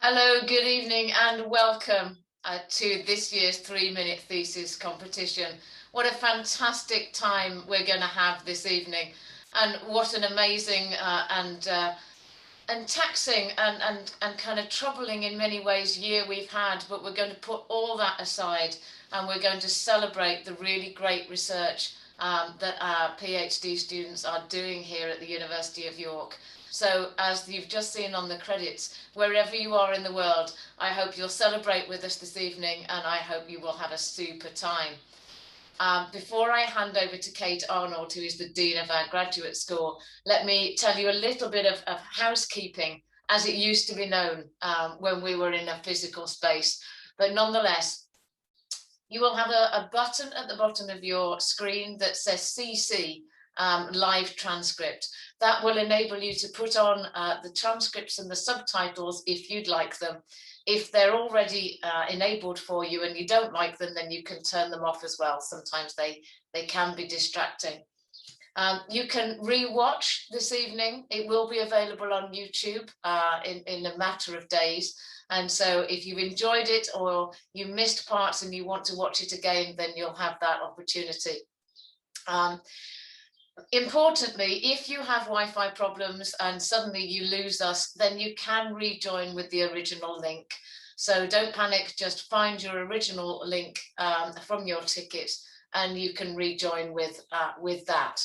Hello, good evening, and welcome to this year's 3-minute thesis competition. What a fantastic time we're going to have this evening, and what an amazing and taxing and kind of troubling in many ways year we've had. But we're going to put all that aside, and we're going to celebrate the really great research that our PhD students are doing here at the University of York. So, as you've just seen on the credits, wherever you are in the world, I hope you'll celebrate with us this evening, and I hope you will have a super time. Before I hand over to Kate Arnold, who is the Dean of our graduate school, let me tell you a little bit of housekeeping as it used to be known when we were in a physical space. But nonetheless, you will have a button at the bottom of your screen that says CC, live transcript. That will enable you to put on the transcripts and the subtitles if you'd like them. If they're already enabled for you and you don't like them, then you can turn them off as well. Sometimes they can be distracting. You can re-watch this evening. It will be available on YouTube in a matter of days. And so if you've enjoyed it or you missed parts and you want to watch it again, then you'll have that opportunity. Importantly, if you have Wi-Fi problems and suddenly you lose us, then you can rejoin with the original link. So don't panic, just find your original link from your ticket and you can rejoin with that.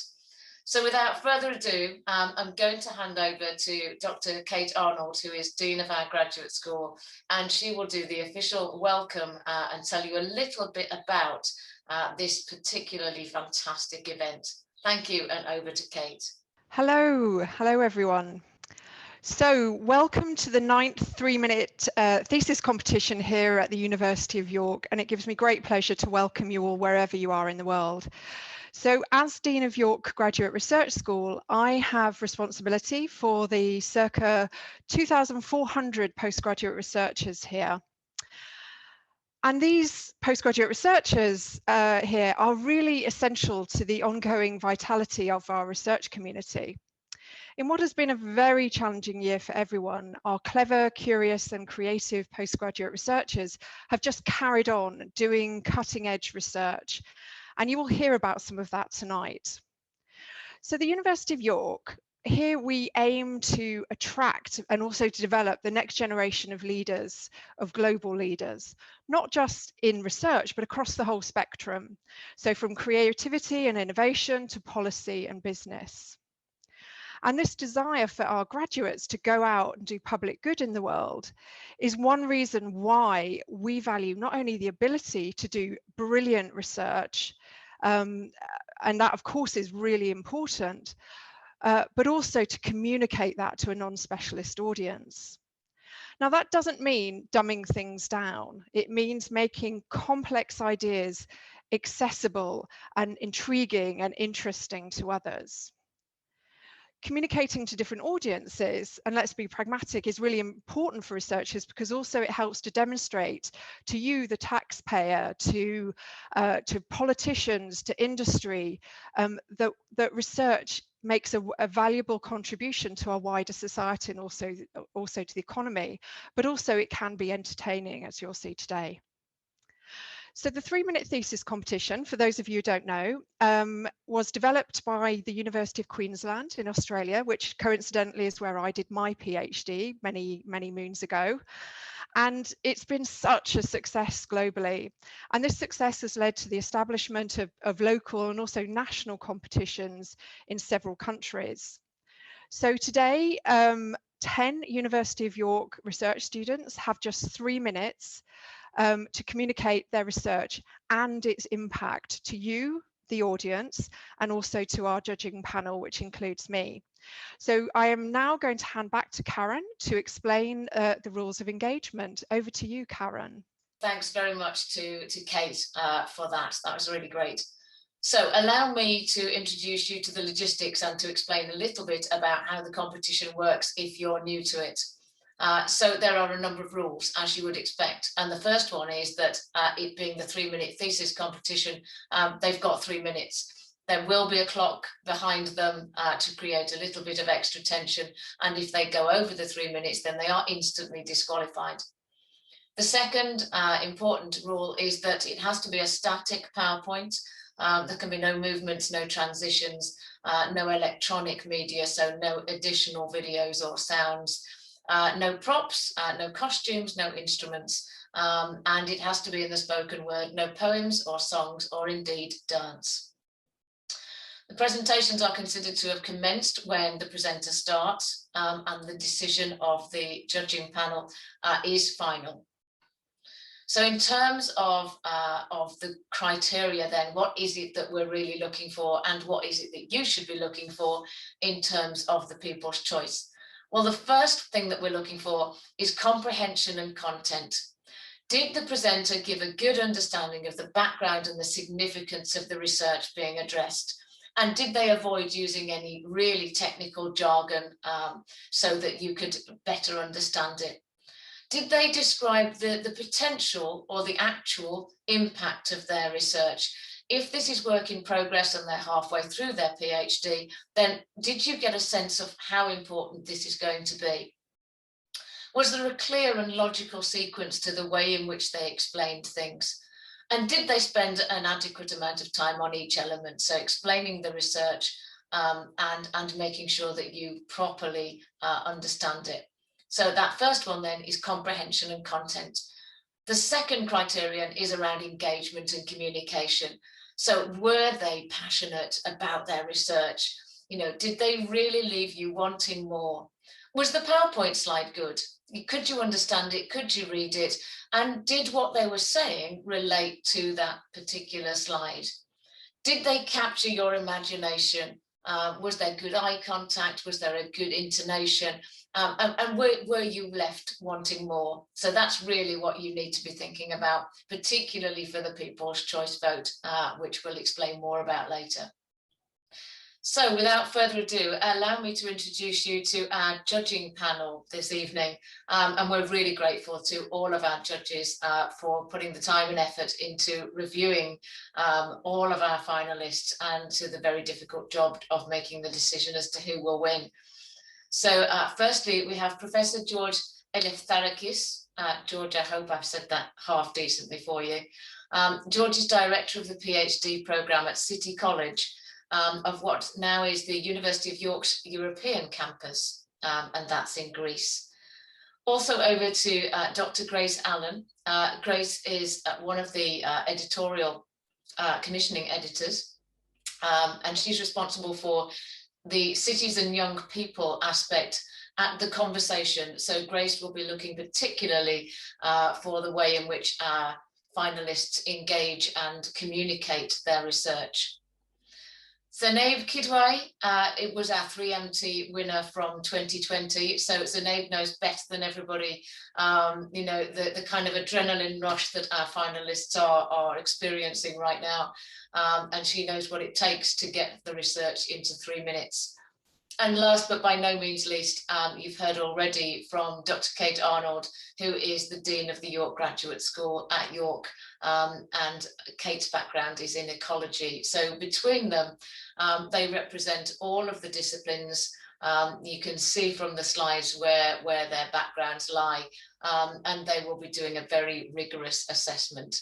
So without further ado, I'm going to hand over to Dr. Kate Arnold, who is Dean of our graduate school, and she will do the official welcome and tell you a little bit about this particularly fantastic event. Thank you, and over to Kate. Hello everyone. So welcome to the 9th 3-minute thesis competition here at the University of York, and it gives me great pleasure to welcome you all wherever you are in the world. So as Dean of York Graduate Research School, I have responsibility for the circa 2,400 postgraduate researchers here. And these postgraduate researchers here are really essential to the ongoing vitality of our research community. In what has been a very challenging year for everyone, our clever, curious and creative postgraduate researchers have just carried on doing cutting-edge research, and you will hear about some of that tonight. So the University of York, here we aim to attract and also to develop the next generation of leaders, of global leaders, not just in research, but across the whole spectrum. So from creativity and innovation to policy and business. And this desire for our graduates to go out and do public good in the world is one reason why we value not only the ability to do brilliant research, and that of course is really important, but also to communicate that to a non-specialist audience. Now that doesn't mean dumbing things down. It means making complex ideas accessible and intriguing and interesting to others. Communicating to different audiences, and let's be pragmatic, is really important for researchers because also it helps to demonstrate to you, the taxpayer, to politicians, to industry, that research makes a valuable contribution to our wider society and also to the economy, but also it can be entertaining, as you'll see today. So the 3-minute thesis competition, for those of you who don't know, was developed by the University of Queensland in Australia, which coincidentally is where I did my PhD many moons ago. And it's been such a success globally. And this success has led to the establishment of local and also national competitions in several countries. So today, 10 University of York research students have just 3 minutes to communicate their research and its impact to you, the audience, and also to our judging panel, which includes me. So I am now going to hand back to Karen to explain the rules of engagement. Over to you, Karen. Thanks very much to Kate for that. That was really great. So allow me to introduce you to the logistics and to explain a little bit about how the competition works if you're new to it. So there are a number of rules, as you would expect. And the first one is that it being the 3-minute thesis competition, they've got 3 minutes. There will be a clock behind them to create a little bit of extra tension. And if they go over the 3 minutes, then they are instantly disqualified. The second important rule is that it has to be a static PowerPoint. There can be no movements, no transitions, no electronic media, so no additional videos or sounds, no props, no costumes, no instruments, and it has to be in the spoken word, no poems or songs or indeed dance. The presentations are considered to have commenced when the presenter starts, and the decision of the judging panel is final. So in terms of the criteria then, what is it that we're really looking for, and what is it that you should be looking for in terms of the people's choice? Well, the first thing that we're looking for is comprehension and content. Did the presenter give a good understanding of the background and the significance of the research being addressed? And did they avoid using any really technical jargon so that you could better understand it? Did they describe the potential or the actual impact of their research? If this is work in progress and they're halfway through their PhD, then did you get a sense of how important this is going to be? Was there a clear and logical sequence to the way in which they explained things? And did they spend an adequate amount of time on each element? So explaining the research and making sure that you properly understand it. So that first one then is comprehension and content. The second criterion is around engagement and communication. So were they passionate about their research? You know, did they really leave you wanting more? Was the PowerPoint slide good? Could you understand it? Could you read it? And did what they were saying relate to that particular slide? Did they capture your imagination? Was there good eye contact? Was there a good intonation? And were you left wanting more? So that's really what you need to be thinking about, particularly for the People's Choice vote, which we'll explain more about later. So without further ado, allow me to introduce you to our judging panel this evening. And we're really grateful to all of our judges for putting the time and effort into reviewing all of our finalists and to the very difficult job of making the decision as to who will win. So firstly, we have Professor George Eleftherakis. George, I hope I've said that half decently for you. George is director of the PhD programme at City College, of what now is the University of York's European campus, and that's in Greece. Also over to Dr. Grace Allen. Grace is one of the editorial commissioning editors, and she's responsible for the cities and young people aspect at the conversation. So Grace will be looking particularly for the way in which our finalists engage and communicate their research. Zenaib Kidwai, it was our 3MT winner from 2020. So Zenaib knows better than everybody, you know, the kind of adrenaline rush that our finalists are experiencing right now. And she knows what it takes to get the research into 3 minutes. And last but by no means least, you've heard already from Dr. Kate Arnold, who is the Dean of the York Graduate School at York. And Kate's background is in ecology. So between them, they represent all of the disciplines. You can see from the slides where their backgrounds lie, and they will be doing a very rigorous assessment.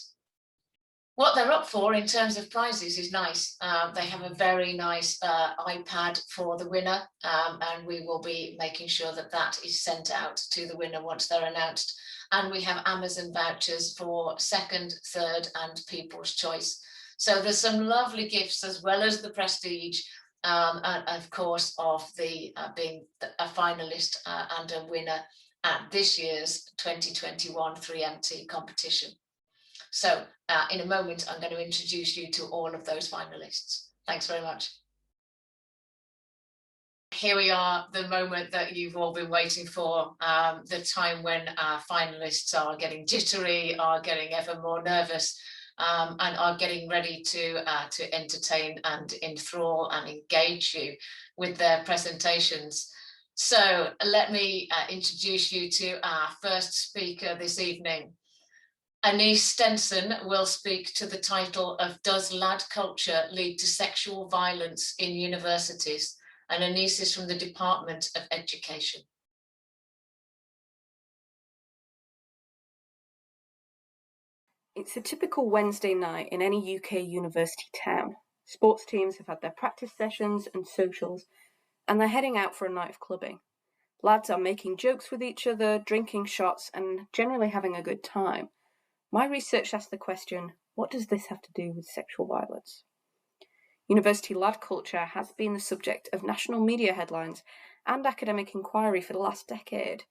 What they're up for in terms of prizes is nice. They have a very nice iPad for the winner, and we will be making sure that that is sent out to the winner once they're announced. And we have Amazon vouchers for second, third, and People's Choice. So there's some lovely gifts as well as the prestige, and of course, of the being a finalist and a winner at this year's 2021 3MT competition. So in a moment, I'm going to introduce you to all of those finalists. Thanks very much. Here we are, the moment that you've all been waiting for, the time when our finalists are getting jittery, are getting ever more nervous, and are getting ready to entertain and enthrall and engage you with their presentations. So let me introduce you to our first speaker this evening. Anise Stenson will speak to the title of Does Lad Culture Lead to Sexual Violence in Universities? And Anise is from the Department of Education. It's a typical Wednesday night in any UK university town. Sports teams have had their practice sessions and socials, and they're heading out for a night of clubbing. Lads are making jokes with each other, drinking shots, and generally having a good time. My research asked the question, what does this have to do with sexual violence? University lad culture has been the subject of national media headlines and academic inquiry for the last decade.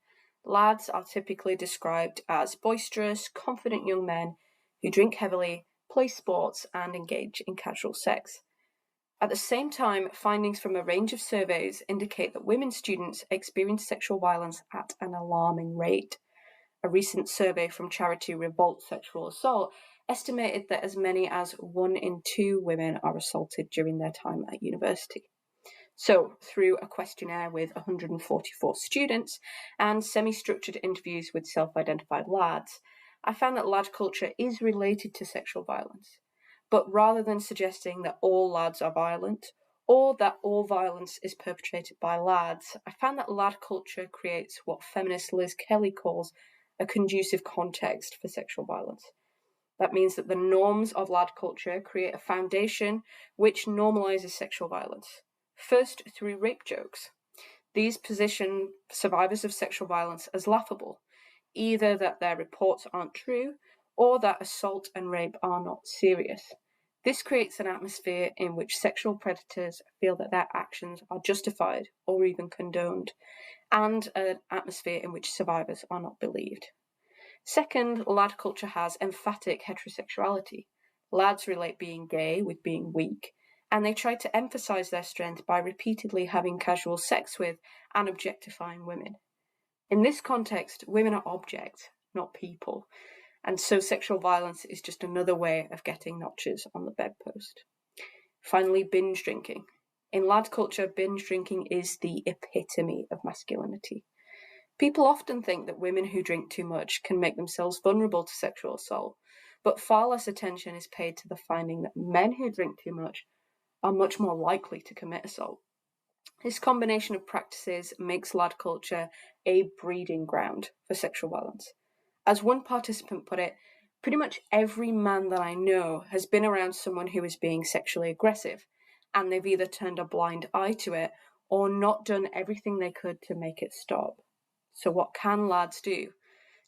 Lads are typically described as boisterous, confident young men who drink heavily, play sports, and engage in casual sex. At the same time, findings from a range of surveys indicate that women students experience sexual violence at an alarming rate. A recent survey from charity Revolt Sexual Assault estimated that as many as 1 in 2 women are assaulted during their time at university. So, through a questionnaire with 144 students and semi-structured interviews with self-identified lads, I found that lad culture is related to sexual violence. But rather than suggesting that all lads are violent, or that all violence is perpetrated by lads, I found that lad culture creates what feminist Liz Kelly calls a conducive context for sexual violence. That means that the norms of lad culture create a foundation which normalizes sexual violence. First, through rape jokes. These position survivors of sexual violence as laughable, either that their reports aren't true or that assault and rape are not serious. This creates an atmosphere in which sexual predators feel that their actions are justified or even condoned, and an atmosphere in which survivors are not believed. Second, lad culture has emphatic heterosexuality. Lads relate being gay with being weak, and they try to emphasize their strength by repeatedly having casual sex with and objectifying women. In this context, women are objects, not people, and so sexual violence is just another way of getting notches on the bedpost. Finally, binge drinking. In lad culture, binge drinking is the epitome of masculinity. People often think that women who drink too much can make themselves vulnerable to sexual assault, but far less attention is paid to the finding that men who drink too much are much more likely to commit assault. This combination of practices makes lad culture a breeding ground for sexual violence. As one participant put it, pretty much every man that I know has been around someone who is being sexually aggressive, and they've either turned a blind eye to it or not done everything they could to make it stop. So what can lads do?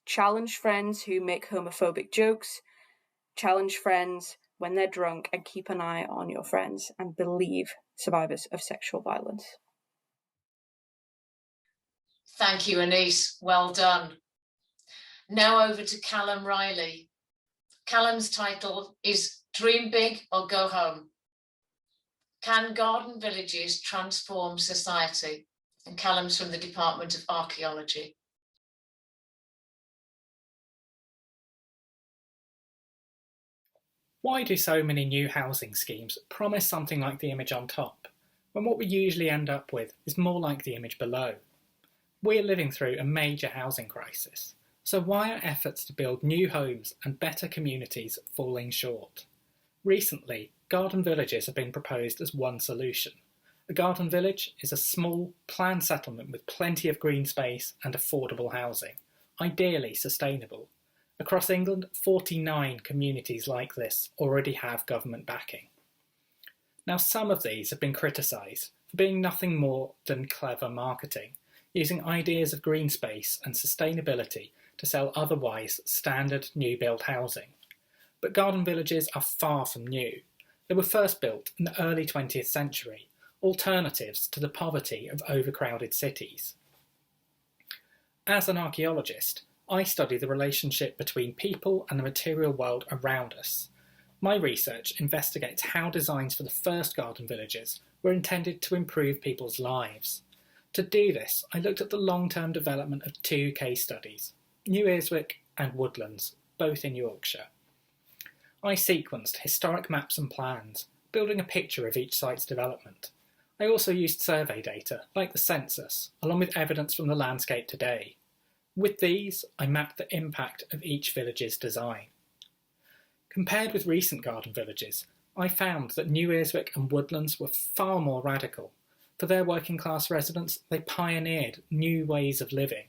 Challenge friends who make homophobic jokes, challenge friends when they're drunk, and keep an eye on your friends and believe survivors of sexual violence. Thank you, Anise. Well done. Now over to Callum Riley. Callum's title is Dream Big or Go Home. Can garden villages transform society? And Callum's from the Department of Archaeology. Why do so many new housing schemes promise something like the image on top, when what we usually end up with is more like the image below? We're living through a major housing crisis, so why are efforts to build new homes and better communities falling short? Recently, garden villages have been proposed as one solution. A garden village is a small, planned settlement with plenty of green space and affordable housing, ideally sustainable. Across England, 49 communities like this already have government backing. Now, some of these have been criticised for being nothing more than clever marketing, using ideas of green space and sustainability to sell otherwise standard new-build housing. But garden villages are far from new. They were first built in the early 20th century, alternatives to the poverty of overcrowded cities. As an archaeologist, I study the relationship between people and the material world around us. My research investigates how designs for the first garden villages were intended to improve people's lives. To do this, I looked at the long-term development of 2 case studies, New Earswick and Woodlands, both in Yorkshire. I sequenced historic maps and plans, building a picture of each site's development. I also used survey data, like the census, along with evidence from the landscape today. With these, I mapped the impact of each village's design. Compared with recent garden villages, I found that New Earswick and Woodlands were far more radical. For their working class residents, they pioneered new ways of living.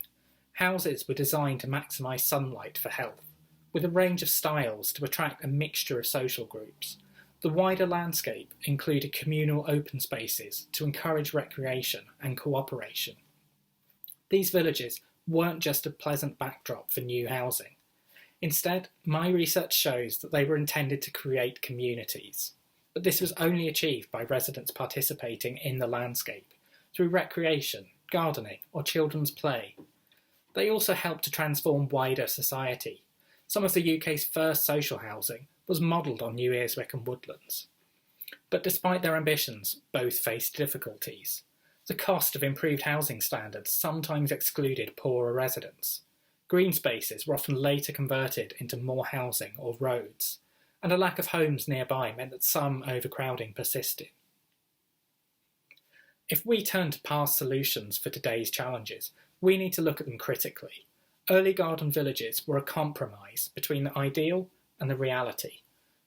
Houses were designed to maximise sunlight for health, with a range of styles to attract a mixture of social groups. The wider landscape included communal open spaces to encourage recreation and cooperation. These villages weren't just a pleasant backdrop for new housing. Instead, my research shows that they were intended to create communities. But this was only achieved by residents participating in the landscape through recreation, gardening, or children's play. They also helped to transform wider society. Some of the UK's first social housing was modelled on New Earswick and Woodlands. But despite their ambitions, both faced difficulties. The cost of improved housing standards sometimes excluded poorer residents. Green spaces were often later converted into more housing or roads, and a lack of homes nearby meant that some overcrowding persisted. If we turn to past solutions for today's challenges, we need to look at them critically. Early garden villages were a compromise between the ideal and the reality.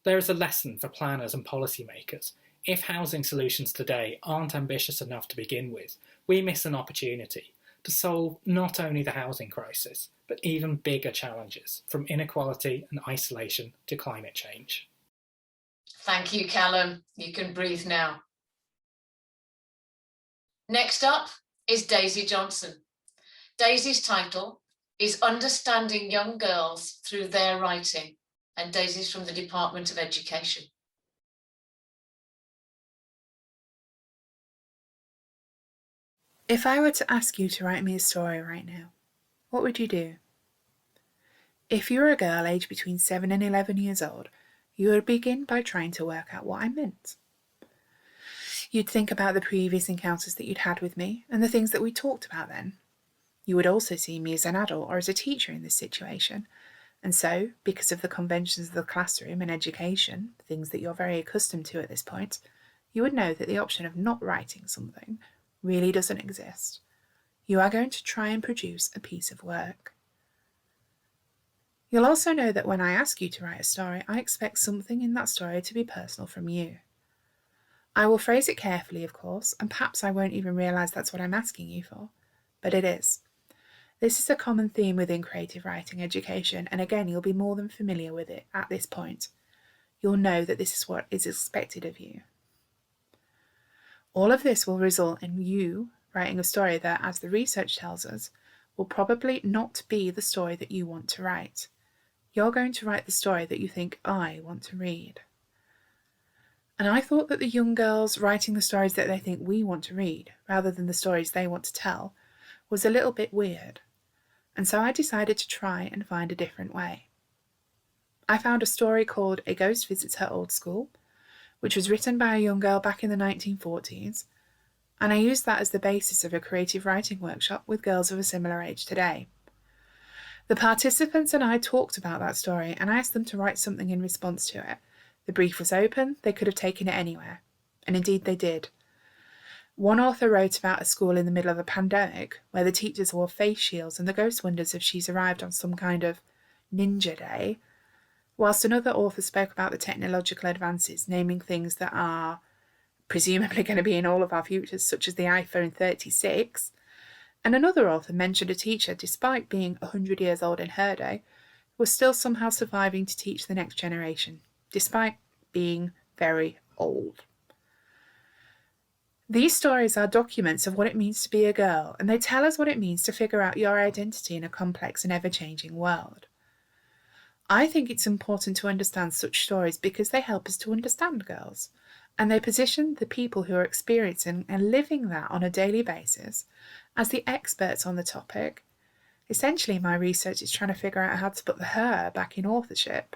There is a lesson for planners and policymakers. If housing solutions today aren't ambitious enough to begin with, we miss an opportunity to solve not only the housing crisis, but even bigger challenges, from inequality and isolation to climate change. Thank you, Callum. You can breathe now. Next up is Daisy Johnson. Daisy's title is Understanding Young Girls Through Their Writing, and Daisy's from the Department of Education. If I were to ask you to write me a story right now, what would you do? If you were a girl aged between 7 and 11 years old, you would begin by trying to work out what I meant. You'd think about the previous encounters that you'd had with me and the things that we talked about then. You would also see me as an adult or as a teacher in this situation. And so, because of the conventions of the classroom and education, things that you're very accustomed to at this point, you would know that the option of not writing something really doesn't exist. You are going to try and produce a piece of work. You'll also know that when I ask you to write a story, I expect something in that story to be personal from you. I will phrase it carefully, of course, and perhaps I won't even realise that's what I'm asking you for, but it is. This is a common theme within creative writing education, and again, you'll be more than familiar with it at this point. You'll know that this is what is expected of you. All of this will result in you writing a story that, as the research tells us, will probably not be the story that you want to write. You're going to write the story that you think I want to read. And I thought that the young girls writing the stories that they think we want to read, rather than the stories they want to tell, was a little bit weird. And so I decided to try and find a different way. I found a story called A Ghost Visits Her Old School, which was written by a young girl back in the 1940s, and I used that as the basis of a creative writing workshop with girls of a similar age today. The participants and I talked about that story, and I asked them to write something in response to it. The brief was open, they could have taken it anywhere, and indeed they did. One author wrote about a school in the middle of a pandemic, where the teachers wore face shields and the ghost wonders if she's arrived on some kind of ninja day, whilst another author spoke about the technological advances, naming things that are presumably going to be in all of our futures, such as the iPhone 36, and another author mentioned a teacher, despite being 100 years old in her day, was still somehow surviving to teach the next generation, despite being very old. These stories are documents of what it means to be a girl, and they tell us what it means to figure out your identity in a complex and ever-changing world. I think it's important to understand such stories because they help us to understand girls, and they position the people who are experiencing and living that on a daily basis as the experts on the topic. Essentially, my research is trying to figure out how to put the her back in authorship.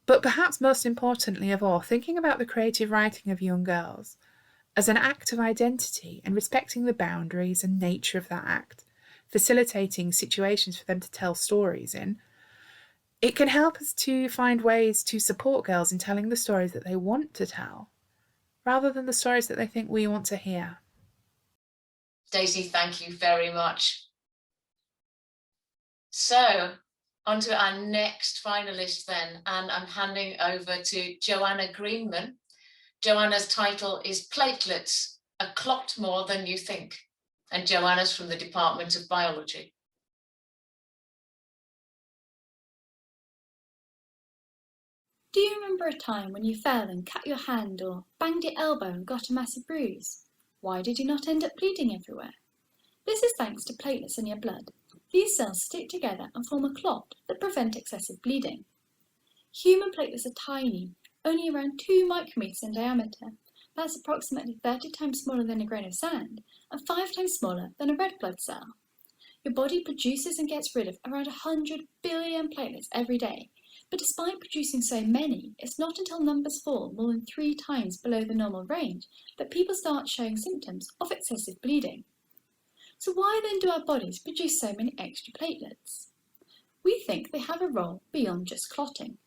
But perhaps most importantly of all, thinking about the creative writing of young girls as an act of identity and respecting the boundaries and nature of that act, facilitating situations for them to tell stories in, it can help us to find ways to support girls in telling the stories that they want to tell, rather than the stories that they think we want to hear. Daisy, thank you very much. So, On to our next finalist then, and I'm handing over to Joanna Greenman. Joanna's title is Platelets, a Clot More Than You Think. And Joanna's from the Department of Biology. Do you remember a time when you fell and cut your hand or banged your elbow and got a massive bruise? Why did you not end up bleeding everywhere? This is thanks to platelets in your blood. These cells stick together and form a clot that prevent excessive bleeding. Human platelets are tiny, only around 2 micrometers in diameter. That's approximately 30 times smaller than a grain of sand and 5 times smaller than a red blood cell. Your body produces and gets rid of around 100 billion platelets every day. But despite producing so many, it's not until numbers fall more than 3 times below the normal range that people start showing symptoms of excessive bleeding. So why then do our bodies produce so many extra platelets? We think they have a role beyond just clotting.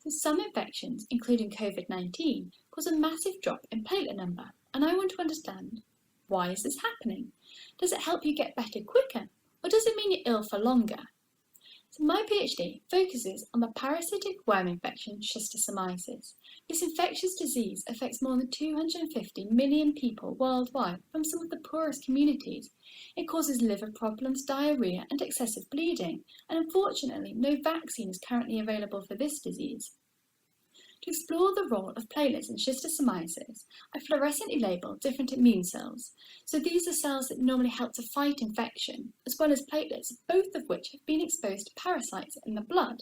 So some infections, including COVID-19, cause a massive drop in platelet number, and I want to understand, why is this happening? Does it help you get better quicker, or does it mean you're ill for longer? So my PhD focuses on the parasitic worm infection schistosomiasis. This infectious disease affects more than 250 million people worldwide from some of the poorest communities. It causes liver problems, diarrhea and excessive bleeding, and unfortunately no vaccine is currently available for this disease. To explore the role of platelets in schistosomiasis, I fluorescently labelled different immune cells. So these are cells that normally help to fight infection, as well as platelets, both of which have been exposed to parasites in the blood.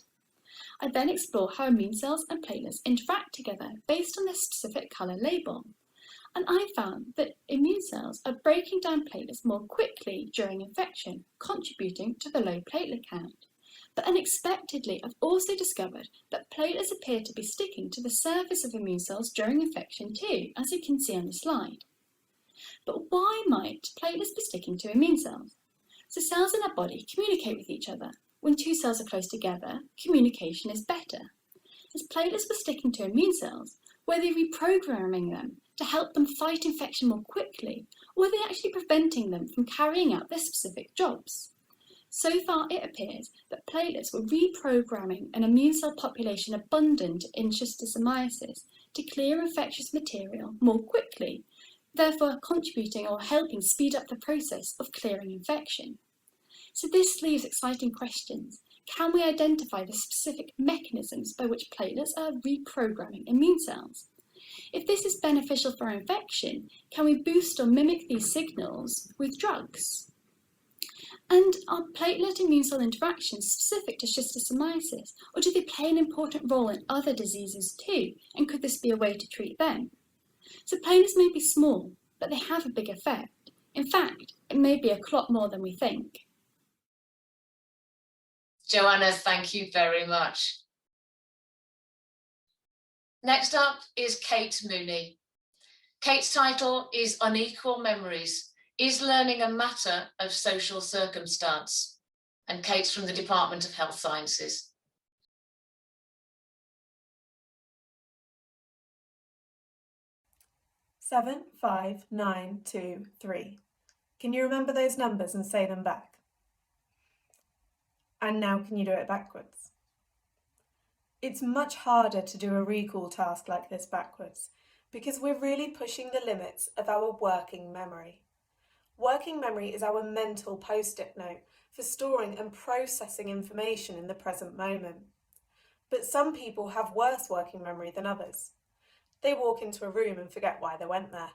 I then explore how immune cells and platelets interact together based on their specific colour label. And I found that immune cells are breaking down platelets more quickly during infection, contributing to the low platelet count. But unexpectedly, I've also discovered that platelets appear to be sticking to the surface of immune cells during infection too, as you can see on the slide. But why might platelets be sticking to immune cells? So cells in our body communicate with each other. When 2 cells are close together, communication is better. As platelets were sticking to immune cells, were they reprogramming them to help them fight infection more quickly, or were they actually preventing them from carrying out their specific jobs? So far, it appears that platelets were reprogramming an immune cell population abundant in schistosomiasis to clear infectious material more quickly, therefore contributing or helping speed up the process of clearing infection. So this leaves exciting questions. Can we identify the specific mechanisms by which platelets are reprogramming immune cells? If this is beneficial for infection, can we boost or mimic these signals with drugs? And are platelet immune cell interactions specific to schistosomiasis, or do they play an important role in other diseases too, and could this be a way to treat them? So platelets may be small, but they have a big effect. In fact, it may be a clot more than we think. Joanna, thank you very much. Next up is Kate Mooney. Kate's title is Unequal Memories. Is learning a matter of social circumstance? And Kate's from the Department of Health Sciences. Seven, 5, 9, 2, 3. Can you remember those numbers and say them back? And now can you do it backwards? It's much harder to do a recall task like this backwards because we're really pushing the limits of our working memory. Working memory is our mental post-it note for storing and processing information in the present moment. But some people have worse working memory than others. They walk into a room and forget why they went there.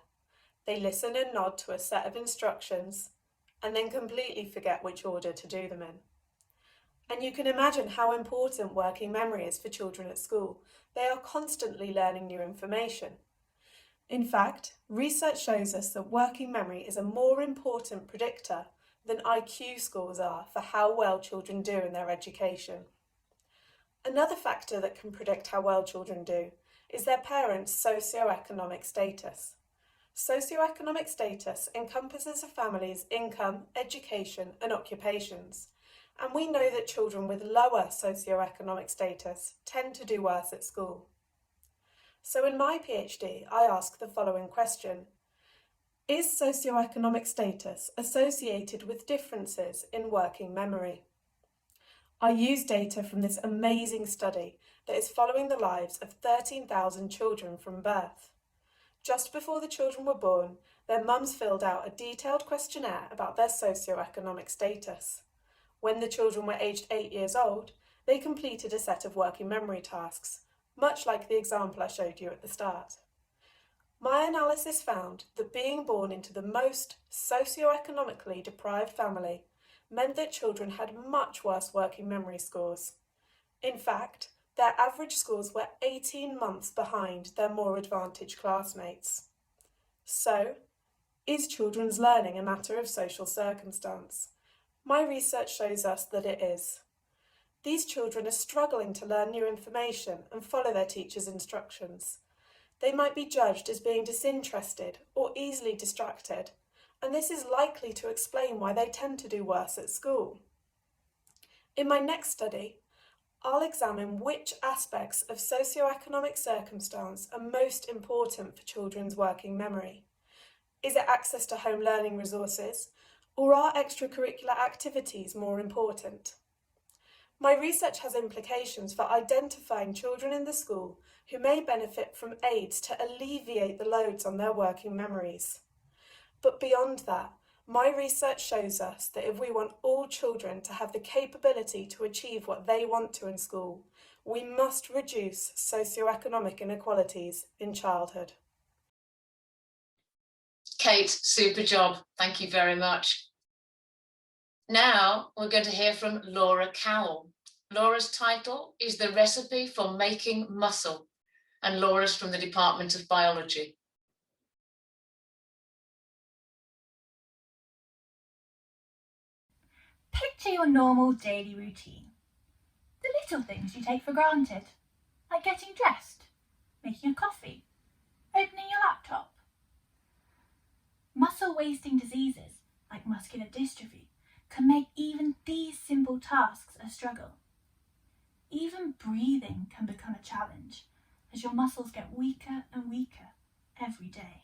They listen and nod to a set of instructions and then completely forget which order to do them in. And you can imagine how important working memory is for children at school. They are constantly learning new information. In fact, research shows us that working memory is a more important predictor than IQ scores are for how well children do in their education. Another factor that can predict how well children do is their parents' socioeconomic status. Socioeconomic status encompasses a family's income, education, and occupations, and we know that children with lower socioeconomic status tend to do worse at school. So in my PhD, I ask the following question: is socioeconomic status associated with differences in working memory? I used data from this amazing study that is following the lives of 13,000 children from birth. Just before the children were born, their mums filled out a detailed questionnaire about their socioeconomic status. When the children were aged 8 years old, they completed a set of working memory tasks, much like the example I showed you at the start. My analysis found that being born into the most socioeconomically deprived family meant that children had much worse working memory scores. In fact, their average scores were 18 months behind their more advantaged classmates. So, is children's learning a matter of social circumstance? My research shows us that it is. These children are struggling to learn new information and follow their teachers' instructions. They might be judged as being disinterested or easily distracted, and this is likely to explain why they tend to do worse at school. In my next study, I'll examine which aspects of socioeconomic circumstance are most important for children's working memory. Is it access to home learning resources, or are extracurricular activities more important? My research has implications for identifying children in the school who may benefit from aids to alleviate the loads on their working memories. But beyond that, my research shows us that if we want all children to have the capability to achieve what they want to in school, we must reduce socioeconomic inequalities in childhood. Kate, super job. Thank you very much. Now we're going to hear from Laura Cowell. Laura's title is The Recipe for Making Muscle, and Laura's from the Department of Biology. Picture your normal daily routine. The little things you take for granted, like getting dressed, making a coffee, opening your laptop. Muscle-wasting diseases, like muscular dystrophy, can make even these simple tasks a struggle. Even breathing can become a challenge as your muscles get weaker and weaker every day.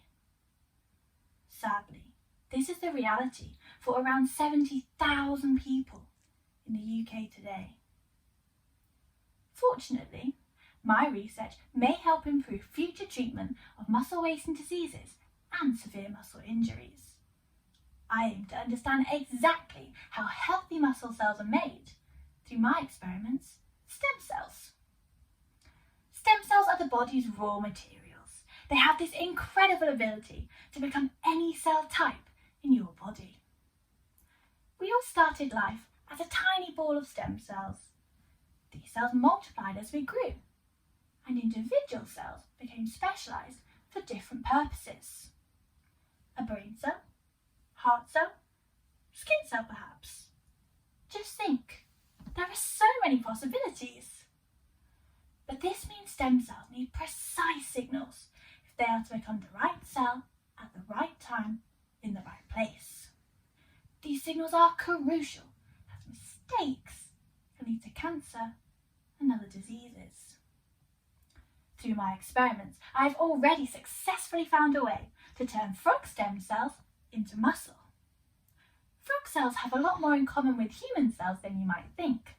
Sadly, this is the reality for around 70,000 people in the UK today. Fortunately, my research may help improve future treatment of muscle-wasting diseases and severe muscle injuries. I aim to understand exactly how healthy muscle cells are made through my experiments, stem cells. Stem cells are the body's raw materials. They have this incredible ability to become any cell type in your body. We all started life as a tiny ball of stem cells. These cells multiplied as we grew, and individual cells became specialised for different purposes. A brain cell, heart cell, skin cell perhaps. Just think, there are so many possibilities. But this means stem cells need precise signals if they are to become the right cell at the right time in the right place. These signals are crucial as mistakes can lead to cancer and other diseases. Through my experiments, I have already successfully found a way to turn frog stem cells into muscle. Frog cells have a lot more in common with human cells than you might think,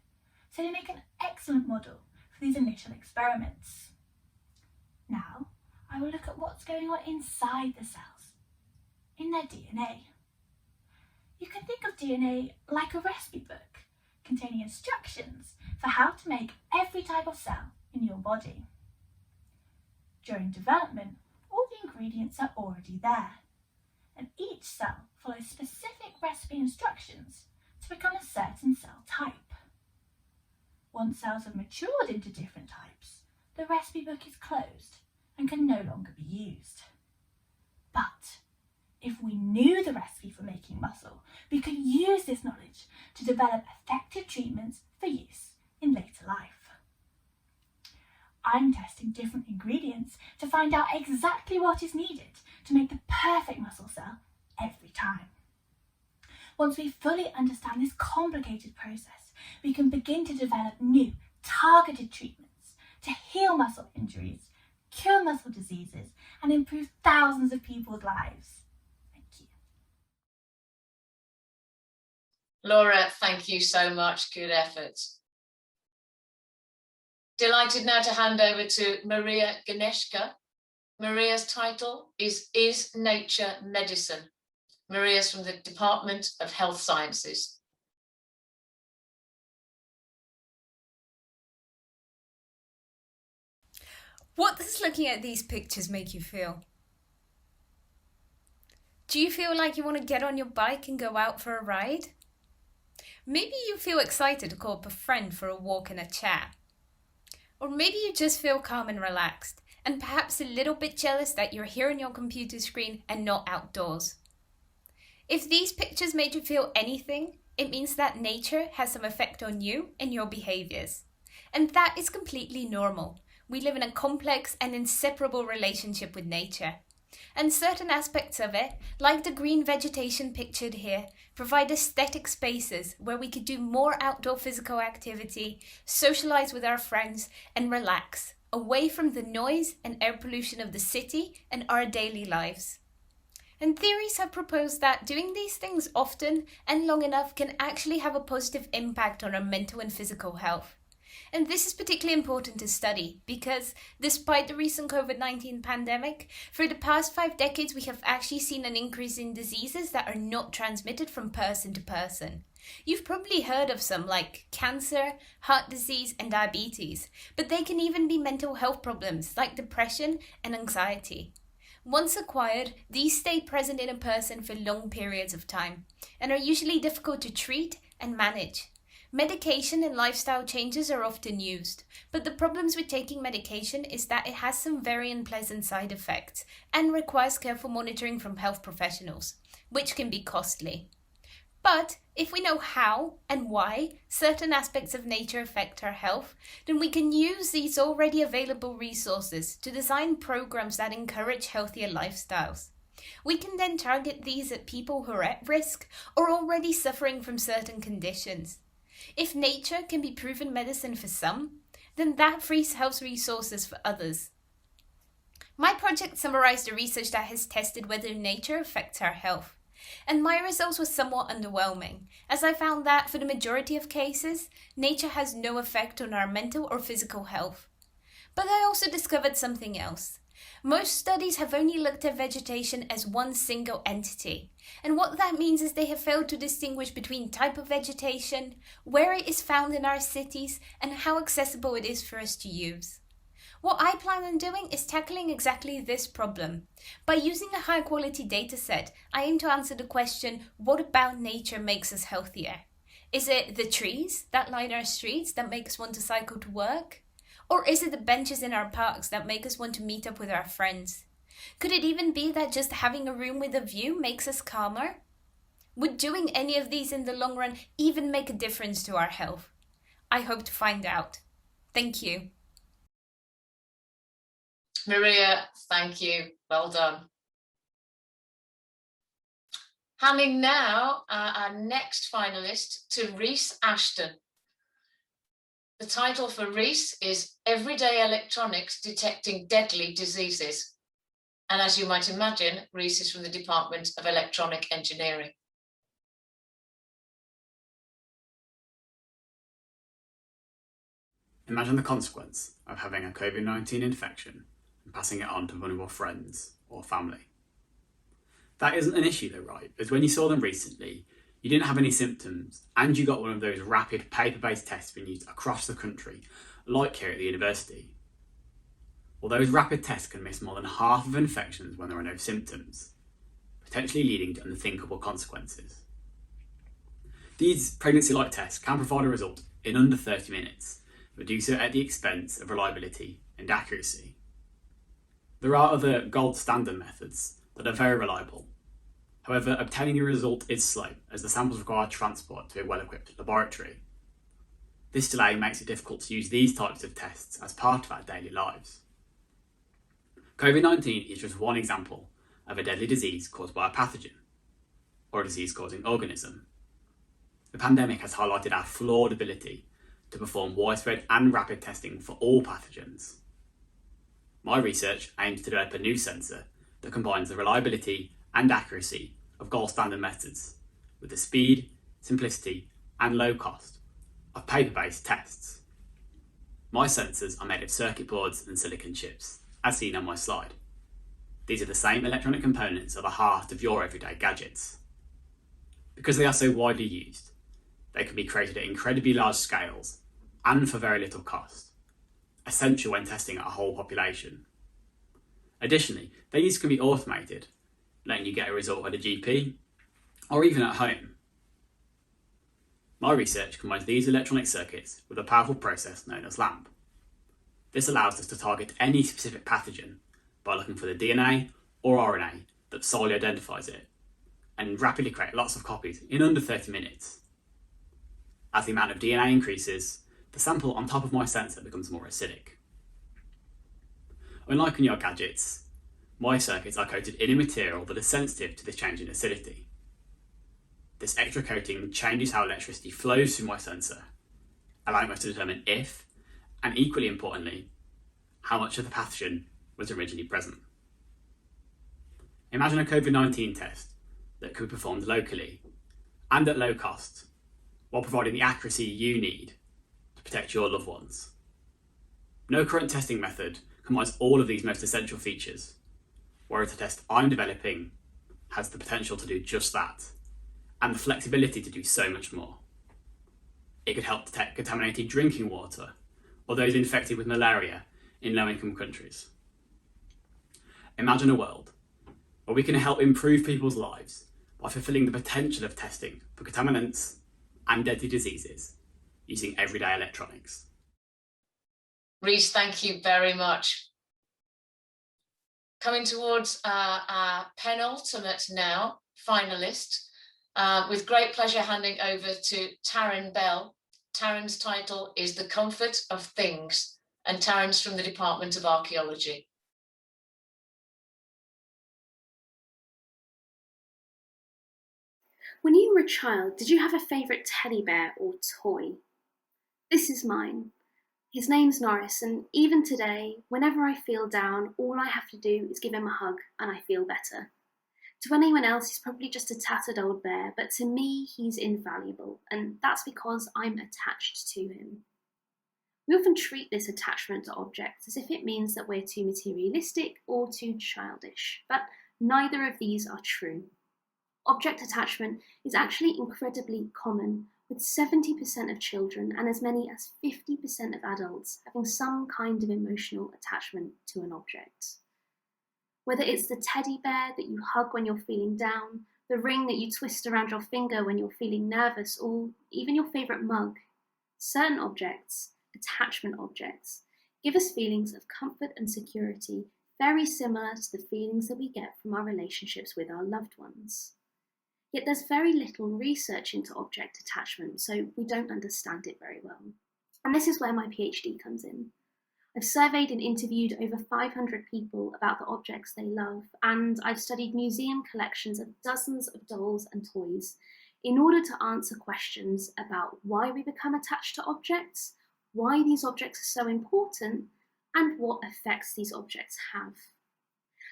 so they make an excellent model for these initial experiments. Now, I will look at what's going on inside the cells, in their DNA. You can think of DNA like a recipe book, containing instructions for how to make every type of cell in your body. During development, all the ingredients are already there, and each cell follows specific recipe instructions to become a certain cell type. Once cells have matured into different types, the recipe book is closed and can no longer be used. But if we knew the recipe for making muscle, we could use this knowledge to develop effective treatments for use in later life. I'm testing different ingredients to find out exactly what is needed to make the perfect muscle cell every time. Once we fully understand this complicated process, we can begin to develop new, targeted treatments to heal muscle injuries, cure muscle diseases, and improve thousands of people's lives. Thank you. Laura, thank you so much. Good effort. Delighted now to hand over to Maria Ganeshka. Maria's title is Nature Medicine? Maria's from the Department of Health Sciences. What does looking at these pictures make you feel? Do you feel like you want to get on your bike and go out for a ride? Maybe you feel excited to call up a friend for a walk and a chat. Or maybe you just feel calm and relaxed, and perhaps a little bit jealous that you're here on your computer screen and not outdoors. If these pictures made you feel anything, it means that nature has some effect on you and your behaviours. And that is completely normal. We live in a complex and inseparable relationship with nature. And certain aspects of it, like the green vegetation pictured here, provide aesthetic spaces where we could do more outdoor physical activity, socialise with our friends, and relax, away from the noise and air pollution of the city and our daily lives. And theories have proposed that doing these things often and long enough can actually have a positive impact on our mental and physical health. And this is particularly important to study because despite the recent COVID-19 pandemic, for the past 5 decades we have actually seen an increase in diseases that are not transmitted from person to person. You've probably heard of some like cancer, heart disease and diabetes, but they can even be mental health problems like depression and anxiety. Once acquired, these stay present in a person for long periods of time and are usually difficult to treat and manage. Medication and lifestyle changes are often used, but the problems with taking medication is that it has some very unpleasant side effects and requires careful monitoring from health professionals, which can be costly. But if we know how and why certain aspects of nature affect our health, then we can use these already available resources to design programs that encourage healthier lifestyles. We can then target these at people who are at risk or already suffering from certain conditions. If nature can be proven medicine for some, then that frees health resources for others. My project summarised the research that has tested whether nature affects our health, and my results were somewhat underwhelming, as I found that for the majority of cases, nature has no effect on our mental or physical health. But I also discovered something else. Most studies have only looked at vegetation as one single entity, and what that means is they have failed to distinguish between type of vegetation, where it is found in our cities, and how accessible it is for us to use. What I plan on doing is tackling exactly this problem. By using a high-quality dataset, I aim to answer the question, what about nature makes us healthier? Is it the trees that line our streets that make us want to cycle to work? Or is it the benches in our parks that make us want to meet up with our friends? Could it even be that just having a room with a view makes us calmer? Would doing any of these in the long run even make a difference to our health? I hope to find out. Thank you. Maria, thank you. Well done. Handing now our next finalist to Rhys Ashton. The title for Rhys is Everyday Electronics Detecting Deadly Diseases. And as you might imagine, Rhys is from the Department of Electronic Engineering. Imagine the consequence of having a COVID-19 infection and passing it on to vulnerable friends or family. That isn't an issue though, right? As when you saw them recently, you didn't have any symptoms and you got one of those rapid paper-based tests being used across the country, like here at the university. Well, those rapid tests can miss more than half of infections when there are no symptoms, potentially leading to unthinkable consequences. These pregnancy-like tests can provide a result in under 30 minutes, but do so at the expense of reliability and accuracy. There are other gold standard methods that are very reliable. However, obtaining a result is slow as the samples require transport to a well-equipped laboratory. This delay makes it difficult to use these types of tests as part of our daily lives. COVID-19 is just one example of a deadly disease caused by a pathogen, or a disease-causing organism. The pandemic has highlighted our flawed ability to perform widespread and rapid testing for all pathogens. My research aims to develop a new sensor that combines the reliability and accuracy of gold standard methods with the speed, simplicity and low cost of paper-based tests. My sensors are made of circuit boards and silicon chips, as seen on my slide. These are the same electronic components at the heart of your everyday gadgets. Because they are so widely used, they can be created at incredibly large scales and for very little cost, essential when testing a whole population. Additionally, these can be automated, letting you get a result at a GP or even at home. My research combines these electronic circuits with a powerful process known as LAMP. This allows us to target any specific pathogen by looking for the DNA or RNA that solely identifies it, and rapidly create lots of copies in under 30 minutes. As the amount of DNA increases, the sample on top of my sensor becomes more acidic. Unlike in your gadgets, my circuits are coated in a material that is sensitive to this change in acidity. This extra coating changes how electricity flows through my sensor, allowing us to determine if, and equally importantly, how much of the pathogen was originally present. Imagine a COVID-19 test that could be performed locally and at low cost, while providing the accuracy you need to protect your loved ones. No current testing method combines all of these most essential features, whereas the test I'm developing has the potential to do just that, and the flexibility to do so much more. It could help detect contaminated drinking water or those infected with malaria in low-income countries. Imagine a world where we can help improve people's lives by fulfilling the potential of testing for contaminants and deadly diseases using everyday electronics. Rhys, thank you very much. Coming towards our penultimate now, finalist, with great pleasure handing over to Taryn Bell. Taryn's title is The Comfort of Things, and Taryn's from the Department of Archaeology. When you were a child, did you have a favourite teddy bear or toy? This is mine. His name's Norris, and even today, whenever I feel down, all I have to do is give him a hug and I feel better. To anyone else, he's probably just a tattered old bear, but to me, he's invaluable, and that's because I'm attached to him. We often treat this attachment to objects as if it means that we're too materialistic or too childish, but neither of these are true. Object attachment is actually incredibly common, with 70% of children and as many as 50% of adults having some kind of emotional attachment to an object. Whether it's the teddy bear that you hug when you're feeling down, the ring that you twist around your finger when you're feeling nervous, or even your favourite mug, certain objects, attachment objects, give us feelings of comfort and security very similar to the feelings that we get from our relationships with our loved ones. Yet there's very little research into object attachment, so we don't understand it very well. And this is where my PhD comes in. I've surveyed and interviewed over 500 people about the objects they love, and I've studied museum collections of dozens of dolls and toys in order to answer questions about why we become attached to objects, why these objects are so important, and what effects these objects have.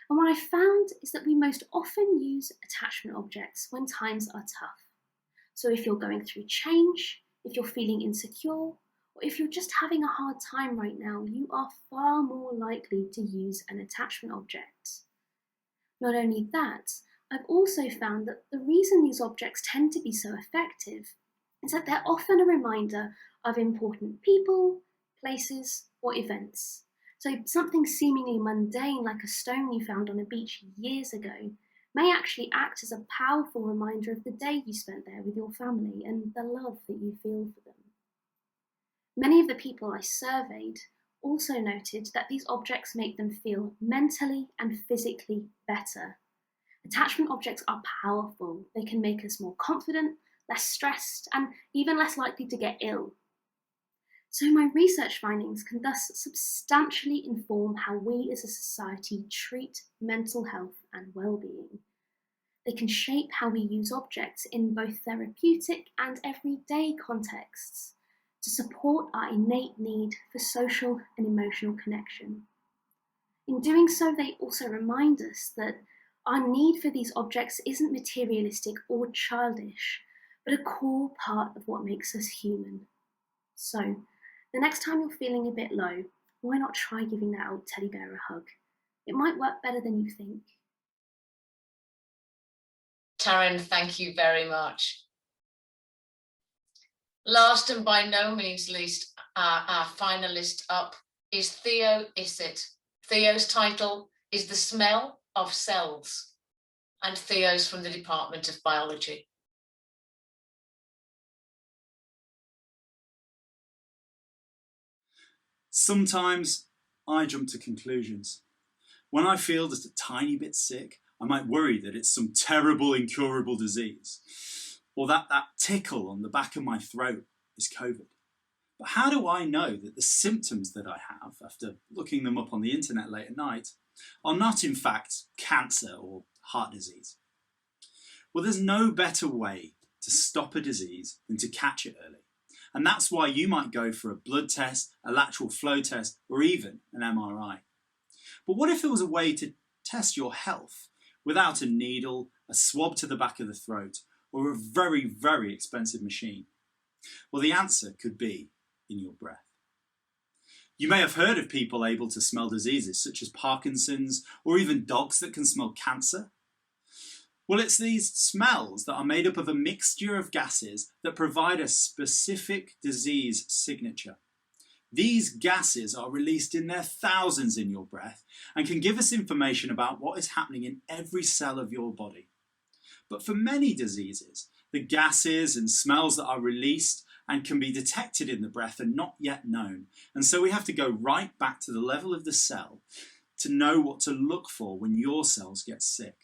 And what I found is that we most often use attachment objects when times are tough. So if you're going through change, if you're feeling insecure, or if you're just having a hard time right now, you are far more likely to use an attachment object. Not only that, I've also found that the reason these objects tend to be so effective is that they're often a reminder of important people, places, or events. So something seemingly mundane like a stone you found on a beach years ago may actually act as a powerful reminder of the day you spent there with your family and the love that you feel for them. Many of the people I surveyed also noted that these objects make them feel mentally and physically better. Attachment objects are powerful. They can make us more confident, less stressed, and even less likely to get ill. So my research findings can thus substantially inform how we as a society treat mental health and well-being. They can shape how we use objects in both therapeutic and everyday contexts to support our innate need for social and emotional connection. In doing so, they also remind us that our need for these objects isn't materialistic or childish, but a core part of what makes us human. So, The next time you're feeling a bit low, why not try giving that old teddy bear a hug? It might work better than you think. Taryn, thank you very much. Last and by no means least, our finalist up is Theo Issett. Theo's title is The Smell of Cells, and Theo's from the Department of Biology. Sometimes I jump to conclusions. When I feel just a tiny bit sick, I might worry that it's some terrible incurable disease, or that tickle on the back of my throat is COVID. But how do I know that the symptoms that I have, after looking them up on the internet late at night, are not in fact cancer or heart disease? Well, there's no better way to stop a disease than to catch it early. And that's why you might go for a blood test, a lateral flow test, or even an MRI. But what if there was a way to test your health without a needle, a swab to the back of the throat, or a very, very expensive machine? Well, the answer could be in your breath. You may have heard of people able to smell diseases such as Parkinson's, or even dogs that can smell cancer. Well, it's these smells that are made up of a mixture of gases that provide a specific disease signature. These gases are released in their thousands in your breath and can give us information about what is happening in every cell of your body. But for many diseases, the gases and smells that are released and can be detected in the breath are not yet known. And so we have to go right back to the level of the cell to know what to look for when your cells get sick.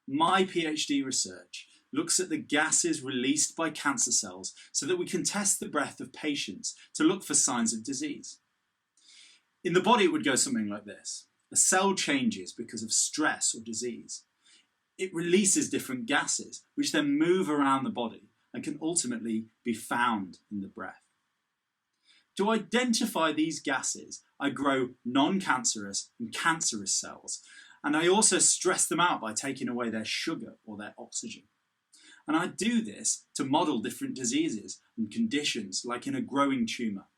My PhD research looks at the gases released by cancer cells so that we can test the breath of patients to look for signs of disease. In the body, it would go something like this. A cell changes because of stress or disease. It releases different gases, which then move around the body and can ultimately be found in the breath. To identify these gases, I grow non-cancerous and cancerous cells, and I also stress them out by taking away their sugar or their oxygen. And I do this to model different diseases and conditions, like in a growing tumour.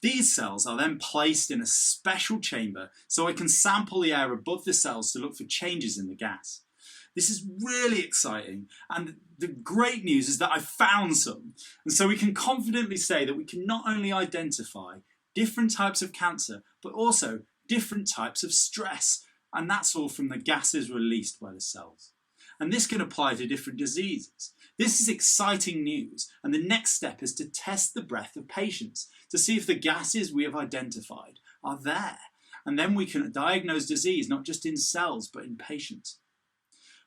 These cells are then placed in a special chamber so I can sample the air above the cells to look for changes in the gas. This is really exciting, and the great news is that I found some. And so we can confidently say that we can not only identify different types of cancer, but also different types of stress. And that's all from the gases released by the cells. And this can apply to different diseases. This is exciting news, and the next step is to test the breath of patients to see if the gases we have identified are there. And then we can diagnose disease not just in cells, but in patients.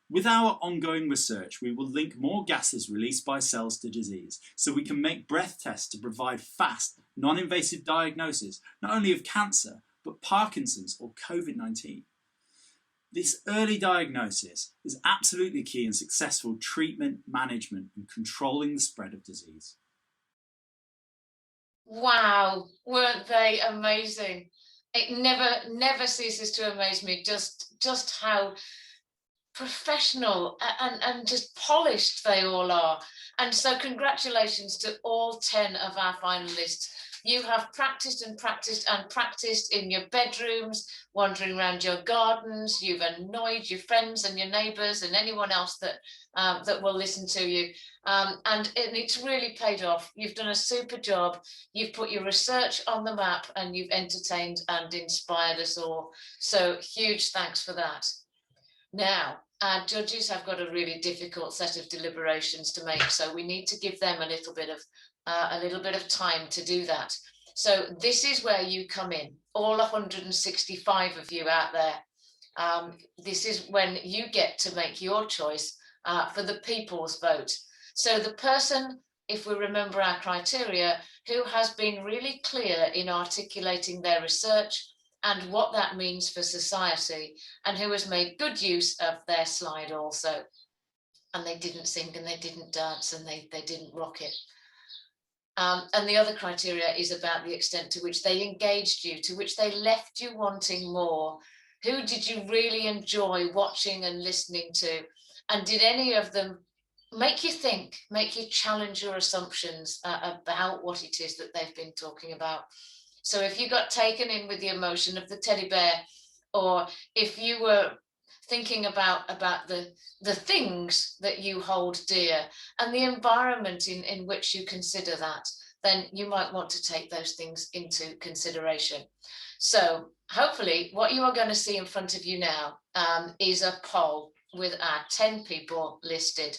With our ongoing research, we will link more gases released by cells to disease, so we can make breath tests to provide fast, non-invasive diagnosis, not only of cancer, but Parkinson's or COVID-19. This early diagnosis is absolutely key in successful treatment, management, and controlling the spread of disease. Wow, weren't they amazing? It never ceases to amaze me just how professional and just polished they all are. And so congratulations to all 10 of our finalists. You have practiced and practiced and practiced in your bedrooms, wandering around your gardens. You've annoyed your friends and your neighbours and anyone else that will listen to you. And it's really paid off. You've done a super job. You've put your research on the map and you've entertained and inspired us all. So huge thanks for that. Now, our judges have got a really difficult set of deliberations to make, so we need to give them a little bit of time to do that. So this is where you come in, all 165 of you out there. This is when you get to make your choice for the people's vote. So the person, if we remember our criteria, who has been really clear in articulating their research and what that means for society, and who has made good use of their slide also. And they didn't sing and they didn't dance and they didn't rock it. And the other criteria is about the extent to which they engaged you, to which they left you wanting more. Who did you really enjoy watching and listening to? And did any of them make you think, make you challenge your assumptions about what it is that they've been talking about. So if you got taken in with the emotion of the teddy bear, or if you were thinking about the things that you hold dear and the environment in which you consider that, then you might want to take those things into consideration. So hopefully what you are going to see in front of you now is a poll with our 10 people listed.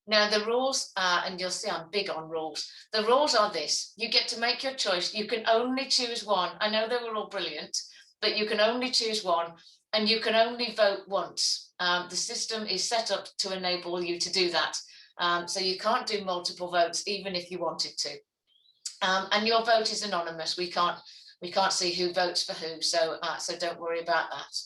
Now the rules are, and you'll see I'm big on rules. The rules are this: you get to make your choice. You can only choose one. I know they were all brilliant, but you can only choose one, and you can only vote once. The system is set up to enable you to do that. So you can't do multiple votes, even if you wanted to. And your vote is anonymous. We can't see who votes for who. So don't worry about that.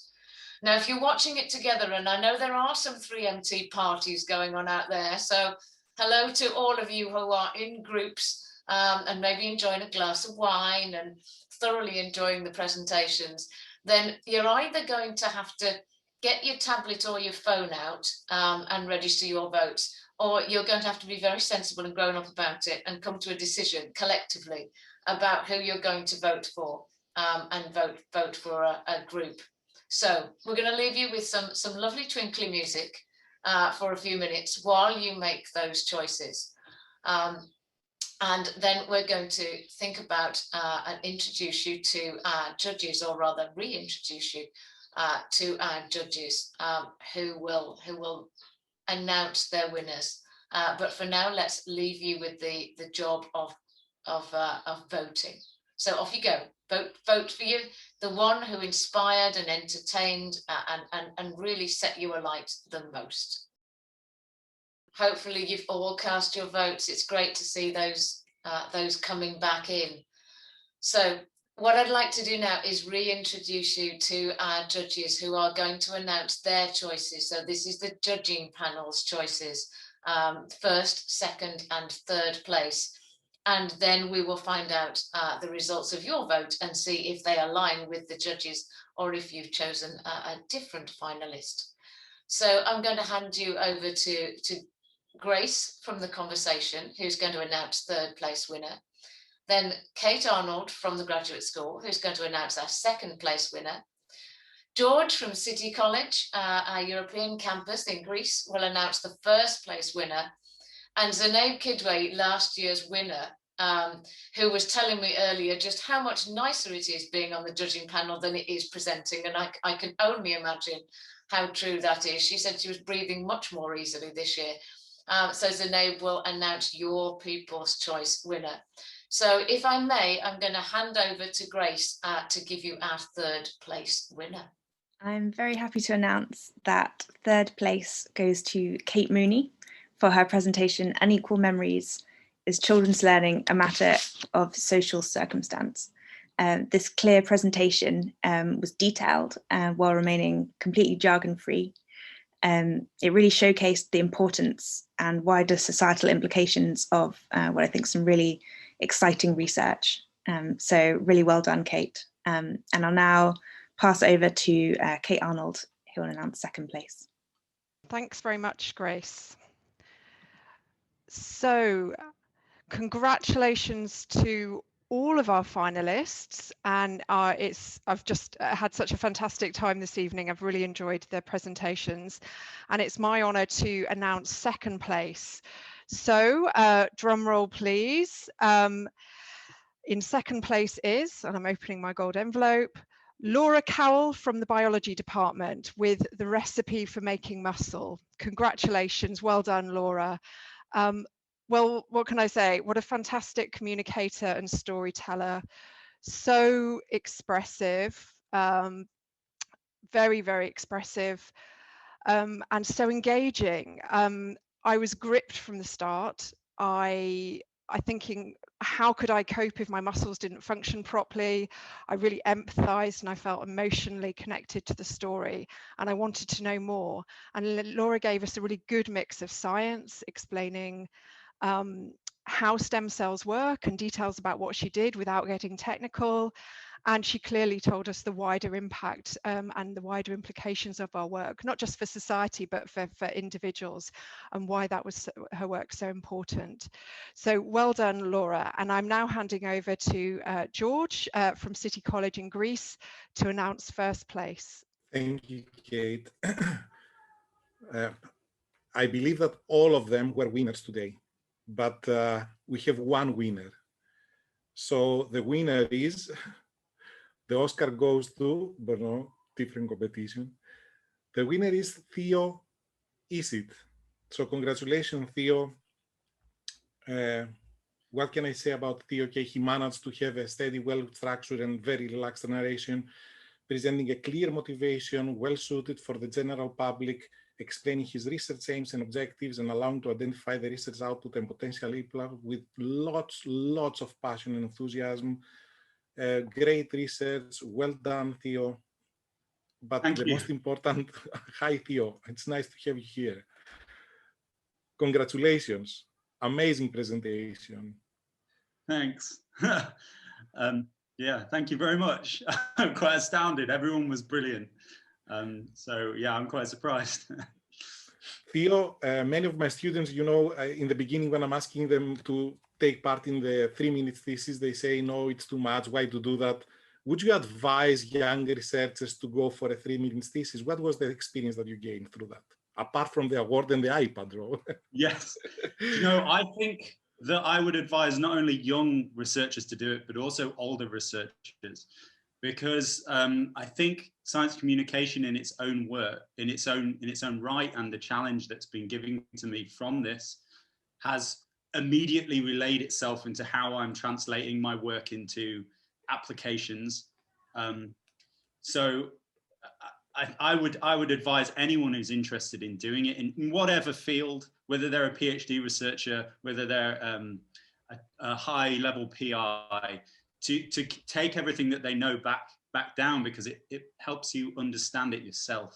Now, if you're watching it together, and I know there are some 3MT parties going on out there, so hello to all of you who are in groups and maybe enjoying a glass of wine and thoroughly enjoying the presentations, then you're either going to have to get your tablet or your phone out and register your votes, or you're going to have to be very sensible and grown up about it and come to a decision collectively about who you're going to vote for and vote for a group. So we're going to leave you with some lovely twinkly music for a few minutes while you make those choices. And then we're going to think about and introduce you to our judges, or rather reintroduce you to our judges who will announce their winners. But for now, let's leave you with the job of voting. So off you go. Vote for you, the one who inspired and entertained and really set you alight the most. Hopefully you've all cast your votes. It's great to see those coming back in. So what I'd like to do now is reintroduce you to our judges who are going to announce their choices. So this is the judging panel's choices, first, second and third place. And then we will find out the results of your vote and see if they align with the judges or if you've chosen a different finalist. So I'm going to hand you over to Grace from The Conversation, who's going to announce third place winner. Then Kate Arnold from the Graduate School, who's going to announce our second place winner. George from City College, our European campus in Greece, will announce the first place winner. And Zenaib Kidway, last year's winner, who was telling me earlier just how much nicer it is being on the judging panel than it is presenting. And I can only imagine how true that is. She said she was breathing much more easily this year. So Zenaib will announce your People's Choice winner. So if I may, I'm going to hand over to Grace to give you our third place winner. I'm very happy to announce that third place goes to Kate Mooney for her presentation, Unequal Memories, Is Children's Learning a Matter of Social Circumstance? This clear presentation was detailed while remaining completely jargon-free. It really showcased the importance and wider societal implications of what I think some really exciting research. So really well done, Kate. And I'll now pass over to Kate Arnold, who will announce second place. Thanks very much, Grace. So congratulations to all of our finalists, and I've just had such a fantastic time this evening. I've really enjoyed their presentations, and it's my honour to announce second place. So drum roll please. In second place is, and I'm opening my gold envelope, Laura Cowell from the biology department with the recipe for making muscle. Congratulations, well done, Laura. Well, what can I say? What a fantastic communicator and storyteller. So expressive, very, very expressive, and so engaging. I was gripped from the start. I thinking, how could I cope if my muscles didn't function properly? I really empathized and I felt emotionally connected to the story, and I wanted to know more. And Laura gave us a really good mix of science, explaining how stem cells work and details about what she did without getting technical, And she clearly told us the wider impact and the wider implications of our work, not just for society, but for individuals, and why that was her work so important. So well done, Laura. And I'm now handing over to George from City College in Greece to announce first place. Thank you, Kate. I believe that all of them were winners today, but we have one winner. So the winner is, the Oscar goes to, but no, different competition. The winner is Theo Isit. So congratulations, Theo. What can I say about Theo? Okay, he managed to have a steady, well-structured and very relaxed narration, presenting a clear motivation, well-suited for the general public, explaining his research aims and objectives and allowing to identify the research output and potential impact with lots of passion and enthusiasm. Great research, well done, Theo. But Thank the you. most important, hi Theo, it's nice to have you here. Congratulations, amazing presentation. Thanks. Yeah, thank you very much. I'm quite astounded. Everyone was brilliant. So yeah, I'm quite surprised. Theo, many of my students, you know, in the beginning when I'm asking them to take part in the 3-minute thesis, they say, no, it's too much, why to do that? Would you advise young researchers to go for a 3-minute thesis? What was the experience that you gained through that? Apart from the award and the iPad, Rob? Yes. You know, I think that I would advise not only young researchers to do it, but also older researchers, because I think science communication in its own work, in its own right, and the challenge that's been given to me from this has immediately relayed itself into how I'm translating my work into applications. So I would advise anyone who's interested in doing it in whatever field, whether they're a PhD researcher, whether they're a high-level PI, to take everything that they know back down, because it helps you understand it yourself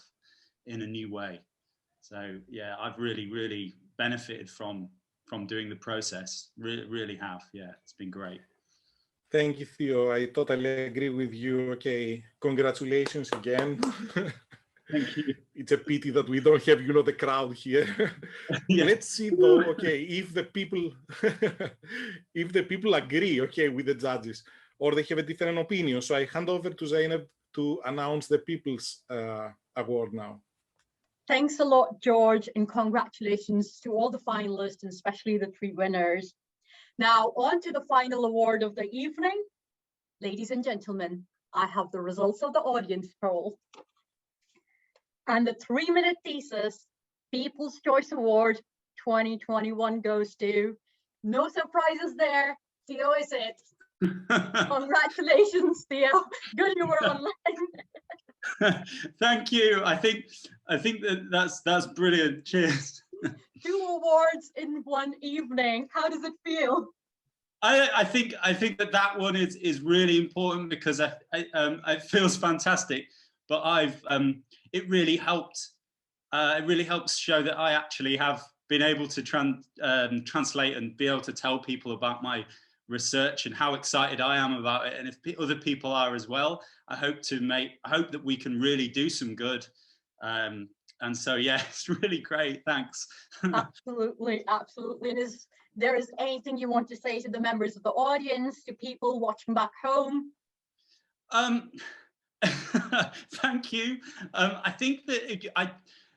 in a new way. So yeah, I've really benefited from doing the process. Really have. Yeah, it's been great. Thank you, Theo. I totally agree with you. Okay, congratulations again. Thank you. It's a pity that we don't have, you know, the crowd here. Yeah. Let's see though, okay, if the people if the people agree, okay, with the judges, or they have a different opinion. So I hand over to Zainab to announce the People's Award now. Thanks a lot, George, and congratulations to all the finalists, and especially the 3 winners. Now, on to the final award of the evening. Ladies and gentlemen, I have the results of the audience poll. And the 3-minute thesis People's Choice Award 2021 goes to, no surprises there, Theo Isit. Congratulations, Theo. Good you were online. Thank you. I think that's brilliant. Cheers. 2 awards in one evening. How does it feel? I think that one is really important, because it feels fantastic. But it really helped. It really helps show that I actually have been able to translate and be able to tell people about my research and how excited I am about it. And if other people are as well, I hope that we can really do some good. And so, yeah, it's really great. Thanks. Absolutely. And is there anything you want to say to the members of the audience, to people watching back home? Thank you. I think that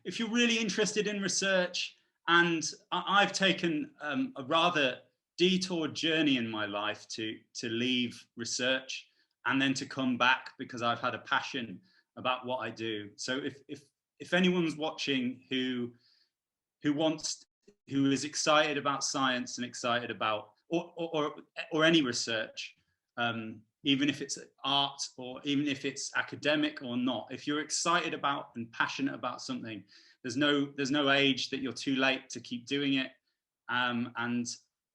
if you're really interested in research, and I've taken a rather detoured journey in my life to leave research and then to come back, because I've had a passion about what I do. So if anyone's watching who is excited about science and excited about or any research, even if it's art or even if it's academic or not, if you're excited about and passionate about something, there's no age that you're too late to keep doing it. And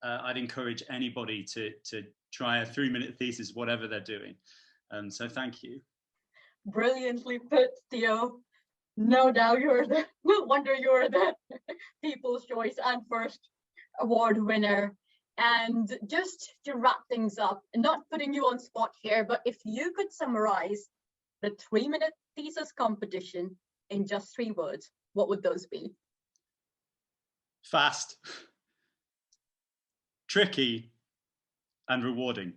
I'd encourage anybody to try a 3-minute thesis, whatever they're doing. So thank you. Brilliantly put, Theo. No doubt no wonder you're the People's Choice and first award winner. And just to wrap things up, not putting you on spot here, but if you could summarize the 3-minute thesis competition in just 3 words, what would those be? Fast, tricky, and rewarding.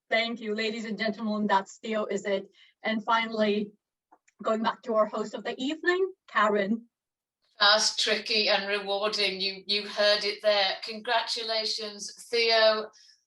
Thank you, ladies and gentlemen, that still is it. And finally, going back to our host of the evening, Karen. Fast, tricky and rewarding. You heard it there. Congratulations, Theo,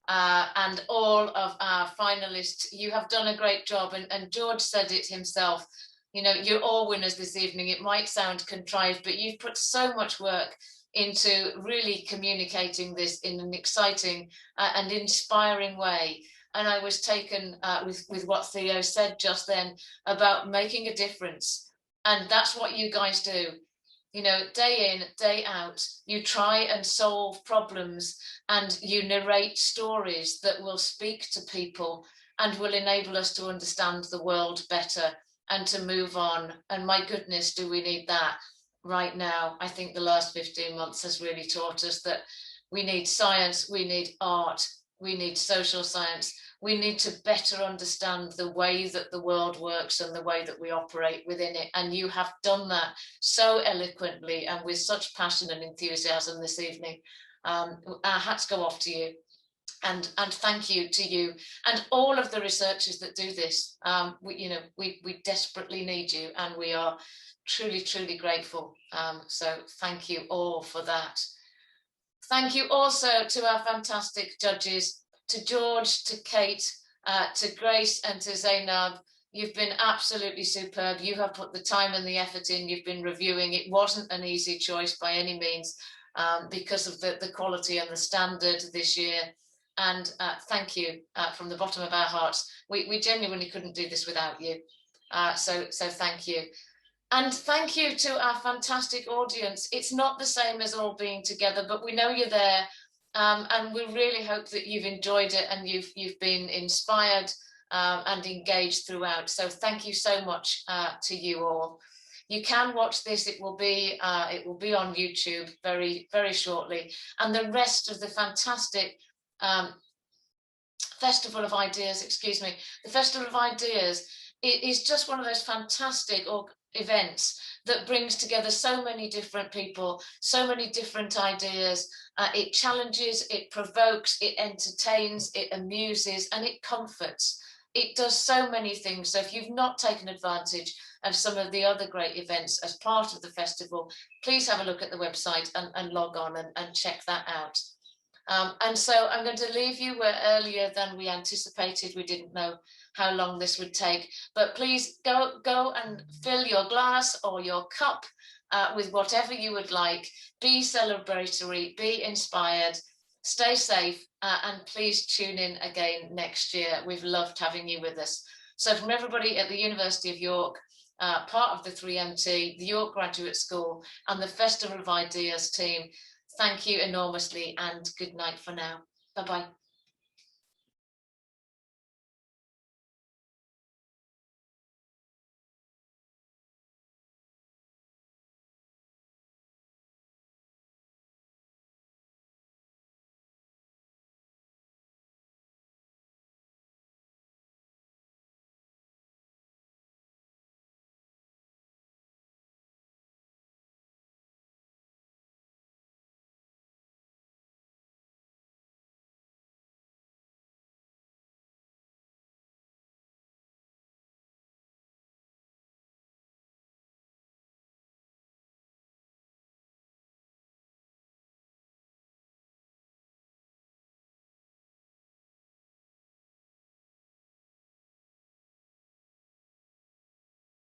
and all of our finalists. You have done a great job, and George said it himself. You know, you're all winners this evening. It might sound contrived, but you've put so much work into really communicating this in an exciting and inspiring way. And I was taken with what Theo said just then about making a difference. And that's what you guys do. You know, day in, day out, you try and solve problems and you narrate stories that will speak to people and will enable us to understand the world better and to move on. And my goodness, do we need that right now? I think the last 15 months has really taught us that we need science, we need art, we need social science. We need to better understand the way that the world works and the way that we operate within it. And you have done that so eloquently and with such passion and enthusiasm this evening. Our hats go off to you. And thank you to you and all of the researchers that do this. We desperately need you, and we are truly, truly grateful. So thank you all for that. Thank you also to our fantastic judges, to George, to Kate, to Grace and to Zainab. You've been absolutely superb. You have put the time and the effort in. You've been reviewing. It wasn't an easy choice by any means because of the quality and the standard this year. And thank you from the bottom of our hearts. We genuinely couldn't do this without you. So thank you. And thank you to our fantastic audience. It's not the same as all being together, but we know you're there. And we really hope that you've enjoyed it and you've been inspired and engaged throughout. So thank you so much to you all. You can watch this. It will be on YouTube very, very shortly. And the rest of the fantastic Festival of Ideas, the Festival of Ideas is just one of those fantastic events that brings together so many different people, so many different ideas. It challenges, it provokes, it entertains, it amuses, and it comforts. It does so many things. So if you've not taken advantage of some of the other great events as part of the festival, please have a look at the website and log on and check that out. And so I'm going to leave you. We're earlier than we anticipated. We didn't know how long this would take, but please go and fill your glass or your cup with whatever you would like. Be celebratory, be inspired, stay safe, and please tune in again next year. We've loved having you with us. So from everybody at the University of York, part of the 3MT, the York Graduate School, and the Festival of Ideas team, thank you enormously and good night for now. Bye-bye.